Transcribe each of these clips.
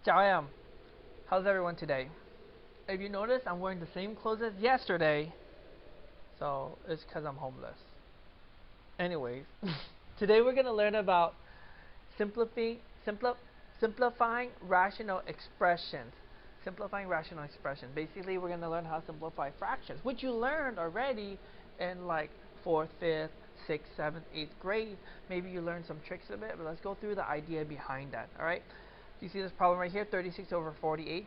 Xiaoyang, how's everyone today? If you notice, I'm wearing the same clothes as yesterday, so it's because I'm homeless. Anyways, today we're going to learn about simplifying, simplifying rational expressions. Simplifying rational expressions. Basically, we're going to learn how to simplify fractions, which you learned already in like 4th, 5th, 6th, 7th, 8th grade. Maybe you learned some tricks of it, but let's go through the idea behind that. Alright? You see this problem right here, 36 over 48.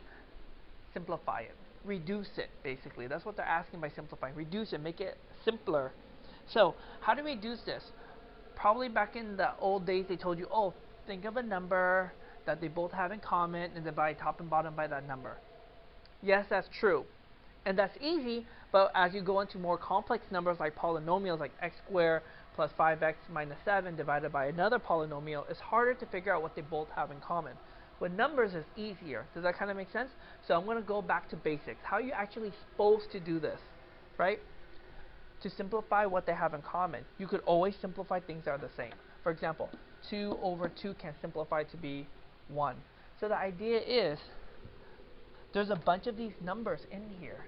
Simplify it. Reduce it, basically. That's what they're asking by simplifying. Reduce it, make it simpler. So, how do we reduce this? Probably back in the old days, they told you, oh, think of a number that they both have in common and divide top and bottom by that number. Yes, that's true. And that's easy, but as you go into more complex numbers like polynomials, like x squared plus 5x minus 7 divided by another polynomial, it's harder to figure out what they both have in common. With numbers, it's easier. Does that kind of make sense? So I'm going to go back to basics. How are you actually supposed to do this, right? To simplify what they have in common. You could always simplify things that are the same. For example, 2 over 2 can simplify to be 1. So the idea is, there's a bunch of these numbers in here.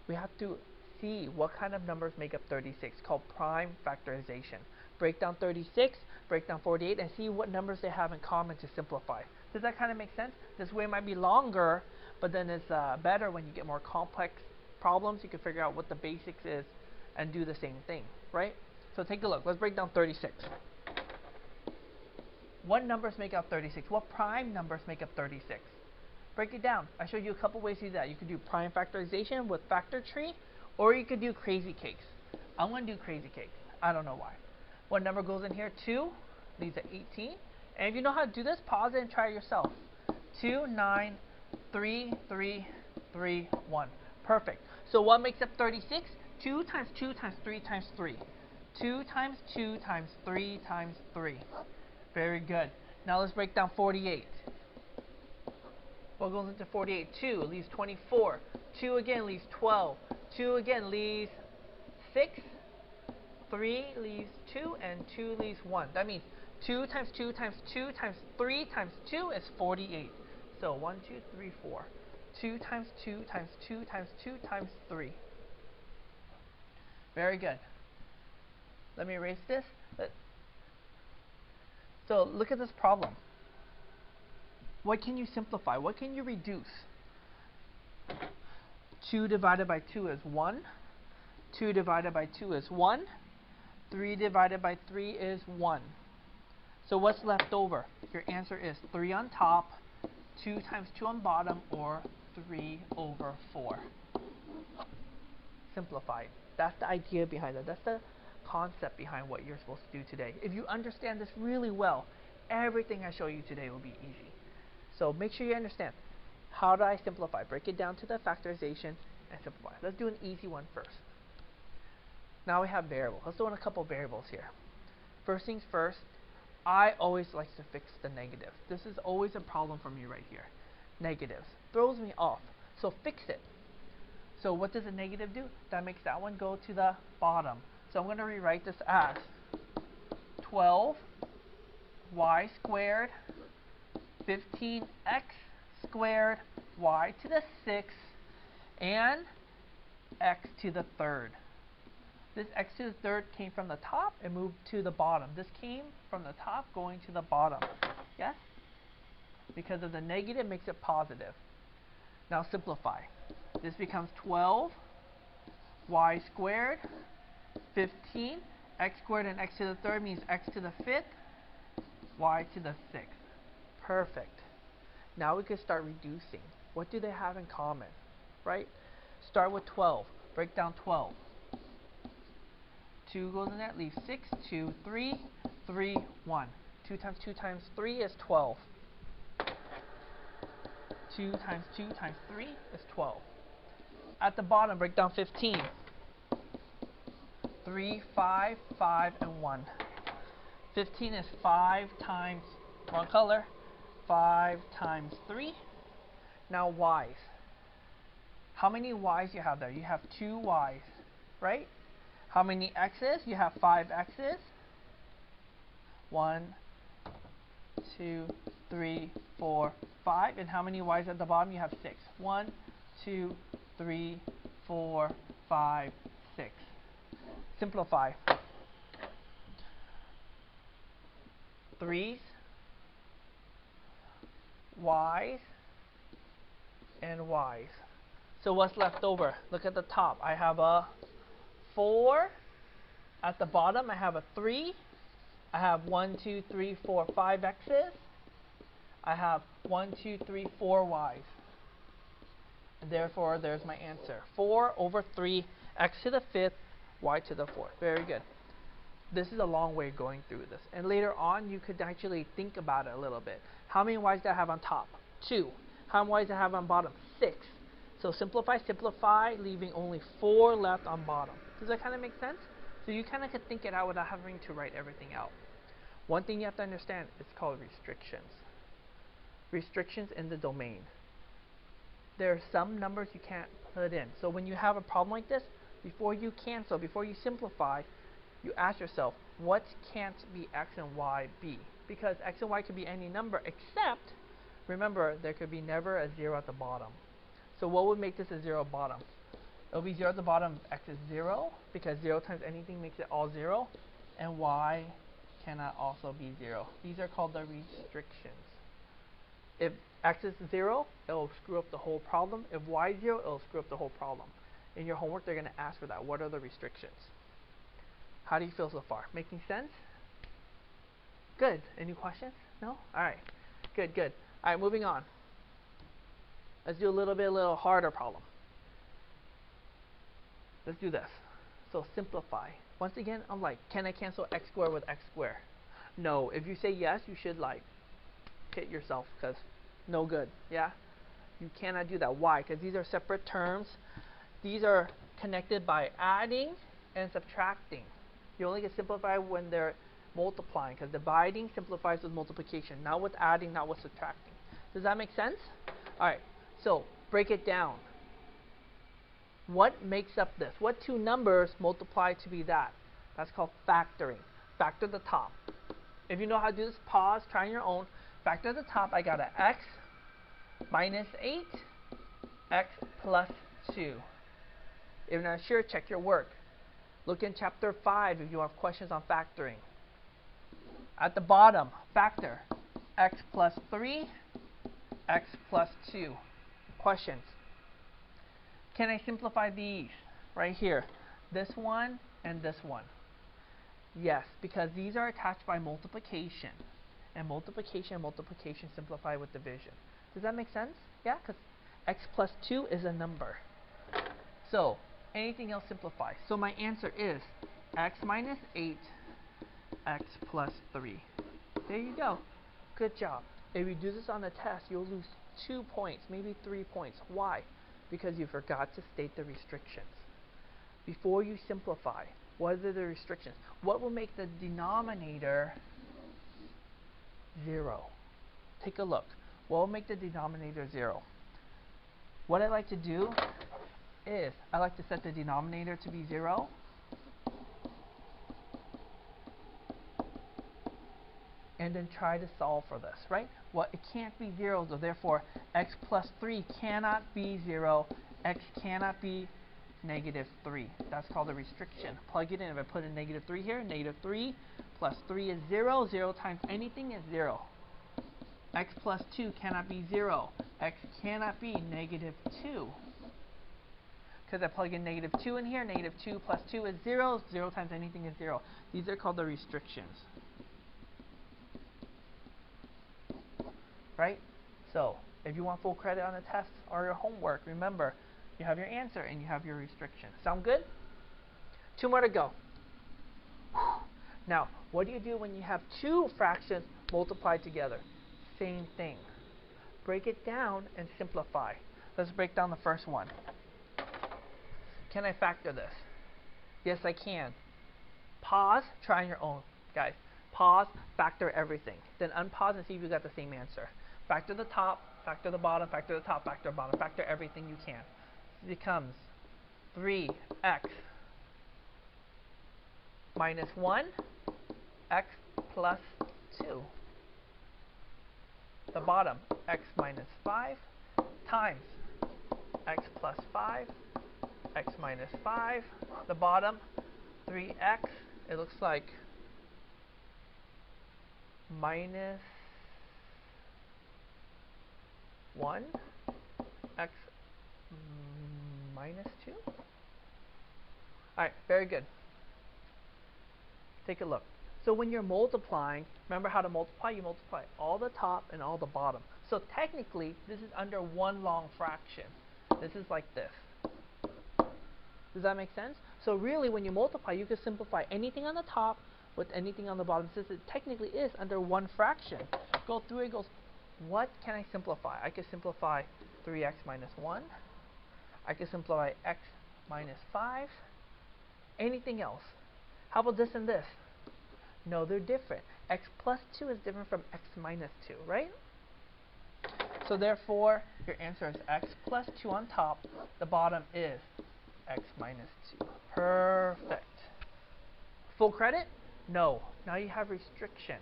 We have to see what kind of numbers make up 36, called prime factorization. Break down 36, break down 48, and see what numbers they have in common to simplify. Does that kind of make sense? This way it might be longer, but then it's better when you get more complex problems. You can figure out what the basics is and do the same thing, right? So take a look. Let's break down 36. What numbers make up 36? What prime numbers make up 36? Break it down. I showed you a couple ways to do that. You could do prime factorization with factor tree, or you could do crazy cakes. I'm going to do crazy cakes. I don't know why. What number goes in here? 2 leaves at 18. And if you know how to do this, pause it and try it yourself. 2, 9, 3, 3, 3, 1. Perfect. So what makes up 36? 2 times 2 times 3 times 3. 2 times 2 times 3 times 3. Very good. Now let's break down 48. What goes into 48? 2 leaves 24. 2 again leaves 12. 2 again leaves 6. 3 leaves 2, and 2 leaves 1. That means 2 times 2 times 2 times 3 times 2 is 48. So 1, 2, 3, 4. 2 times 2 times 2 times 2 times 3. Very good. Let me erase this. So look at this problem. What can you simplify? What can you reduce? 2 divided by 2 is 1. 2 divided by 2 is 1. 3 divided by 3 is 1. So what's left over? Your answer is 3 on top, 2 times 2 on bottom, or 3 over 4. Simplified. That's the idea behind it. That's the concept behind what you're supposed to do today. If you understand this really well, everything I show you today will be easy. So make sure you understand. How do I simplify? Break it down to the factorization and simplify. Let's do an easy one first. Now we have variables. Let's do a couple variables here. First things first, I always like to fix the negative. This is always a problem for me right here. Negatives. Throws me off. So fix it. So what does a negative do? That makes that one go to the bottom. So I'm going to rewrite this as 12 y squared 15x squared y to the 6th and x to the 3rd. This x to the 3rd came from the top and moved to the bottom. This came from the top going to the bottom. Yes? Because of the negative makes it positive. Now simplify. This becomes 12 y squared 15 x squared, and x to the 3rd means x to the 5th, y to the 6th. Perfect. Now we can start reducing. What do they have in common? Right? Start with 12. Break down 12. 2 goes in there, leaves 6, 2, 3, 3, 1. 2 times 2 times 3 is 12. 2 times 2 times 3 is 12. At the bottom, break down 15. 3, 5, 5, and 1. 15 is 5 times, wrong color, 5 times 3. Now y's. How many y's you have there? You have 2 y's, right? How many x's? You have 5 x's. 1, 2, 3, 4, 5. And how many y's at the bottom? You have 6. 1, 2, 3, 4, 5, 6. Simplify. 3's, y's, and y's. So what's left over? Look at the top. I have a 4. At the bottom, I have a 3. I have 1, 2, 3, 4, 5 x's. I have 1, 2, 3, 4 y's. And therefore, there's my answer. 4 over 3, x to the 5th, y to the 4th. Very good. This is a long way going through this. And later on, you could actually think about it a little bit. How many y's do I have on top? 2. How many y's do I have on bottom? 6. So simplify, simplify, leaving only 4 left on bottom. Does that kind of make sense? So you kind of could think it out without having to write everything out. One thing you have to understand is called restrictions. Restrictions in the domain. There are some numbers you can't put in. So when you have a problem like this, before you cancel, before you simplify, you ask yourself, what can't be x and y be? Because x and y could be any number except, remember, there could be never a 0 at the bottom. So what would make this a 0 bottom? It'll be 0 at the bottom, x is 0, because 0 times anything makes it all 0, and y cannot also be 0. These are called the restrictions. If x is 0, it'll screw up the whole problem. If y is 0, it'll screw up the whole problem. In your homework, they're going to ask for that. What are the restrictions? How do you feel so far? Making sense? Good. Any questions? No? Alright. Good, good. Alright, moving on. Let's do a little harder problem. Let's do this. So simplify. Once again, I'm like, can I cancel x squared with x squared? No. If you say yes, you should like hit yourself because no good. Yeah? You cannot do that. Why? Because these are separate terms. These are connected by adding and subtracting. You only get simplified when they're multiplying, because dividing simplifies with multiplication, not with adding, not with subtracting. Does that make sense? Alright, so break it down. What makes up this? What two numbers multiply to be that? That's called factoring. Factor the top. If you know how to do this, pause, try on your own. Factor the top, I got an x minus 8, x plus 2. If you're not sure, check your work. Look in chapter 5 if you have questions on factoring. At the bottom, factor x plus 3, x plus 2. Questions. Can I simplify these right here? This one and this one. Yes, because these are attached by multiplication. And multiplication and multiplication simplify with division. Does that make sense? Yeah, because x plus 2 is a number. So, anything else simplify. So my answer is x minus 8, x plus 3. There you go. Good job. If you do this on a test, you'll lose 2 points, maybe 3 points. Why? Because you forgot to state the restrictions. Before you simplify, what are the restrictions? What will make the denominator 0? Take a look. What will make the denominator 0? What I like to do is I like to set the denominator to be 0. And then try to solve for this, right? Well, it can't be 0, so therefore x plus 3 cannot be 0. X cannot be negative 3. That's called a restriction. Plug it in. If I put a negative 3 here, negative 3 plus 3 is 0. 0 times anything is 0. X plus 2 cannot be 0. X cannot be negative 2. Because I plug in negative 2 in here, negative 2 plus 2 is 0. 0 times anything is 0. These are called the restrictions. Right? So, if you want full credit on a test or your homework, remember, you have your answer and you have your restriction. Sound good? 2 more to go. Now, what do you do when you have 2 fractions multiplied together? Same thing. Break it down and simplify. Let's break down the first one. Can I factor this? Yes, I can. Pause, try on your own. Guys, pause, factor everything. Then unpause and see if you got the same answer. Factor the top, factor the bottom, factor the top, factor the bottom, factor everything you can. It becomes 3x minus 1, x plus 2. The bottom, x minus 5 times x plus 5, x minus 5. The bottom, 3x. It looks like minus 1, x minus 2. Alright, very good. Take a look. So when you're multiplying, remember how to multiply? You multiply all the top and all the bottom. So technically, this is under one long fraction. This is like this. Does that make sense? So really, when you multiply, you can simplify anything on the top with anything on the bottom, since it technically is under one fraction. Go through it, goes, what can I simplify? I can simplify 3x minus 1. I can simplify x minus 5. Anything else? How about this and this? No, they're different. X plus 2 is different from x minus 2, right? So therefore, your answer is x plus 2 on top. The bottom is x minus 2. Perfect. Full credit? No. Now you have restrictions.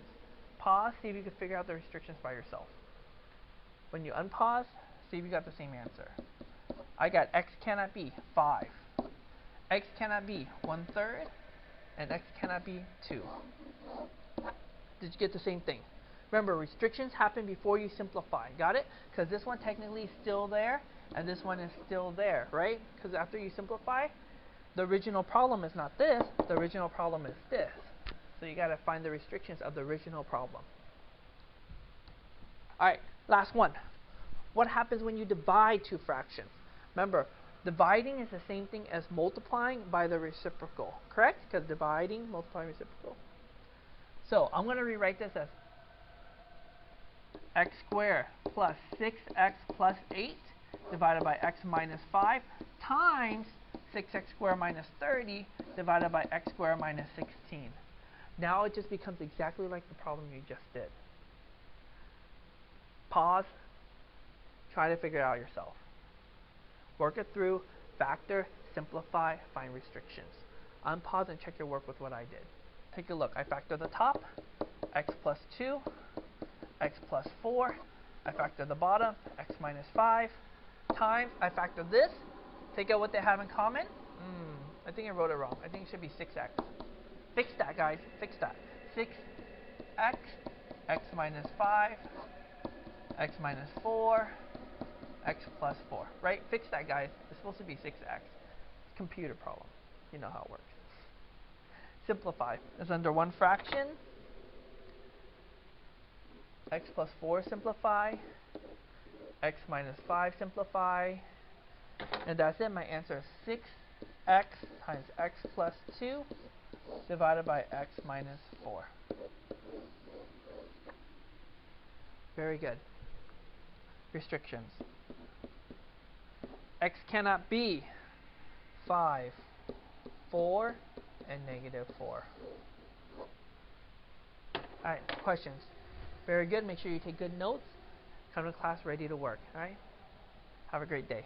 Pause, see if you can figure out the restrictions by yourself. When you unpause, see if you got the same answer. I got x cannot be 5. X cannot be 1/3. And x cannot be 2. Did you get the same thing? Remember, restrictions happen before you simplify. Got it? Because this one technically is still there, and this one is still there, right? Because after you simplify, the original problem is not this. The original problem is this. So you got to find the restrictions of the original problem. All right, last one. What happens when you divide two fractions? Remember, dividing is the same thing as multiplying by the reciprocal, correct? Because dividing, multiplying, reciprocal. So I'm going to rewrite this as x squared plus 6x plus 8 divided by x minus 5 times 6x squared minus 30 divided by x squared minus 16. Now it just becomes exactly like the problem you just did. Pause. Try to figure it out yourself. Work it through, factor, simplify, find restrictions. Unpause and check your work with what I did. Take a look. I factor the top, x plus 2, x plus 4. I factor the bottom, x minus 5, times, I factor this. Take out what they have in common. I think I wrote it wrong. I think it should be 6x. Fix that, guys. Fix that. 6x, x minus 5, x minus 4, x plus 4. Right? Fix that, guys. It's supposed to be 6x. Computer problem. You know how it works. Simplify. It's under one fraction. X plus 4 simplify. X minus 5 simplify. And that's it. My answer is 6x times x plus 2 divided by x minus 4. Very good. Restrictions. X cannot be 5, 4, and -4. Alright, questions? Very good. Make sure you take good notes. Come to class ready to work. Alright? Have a great day.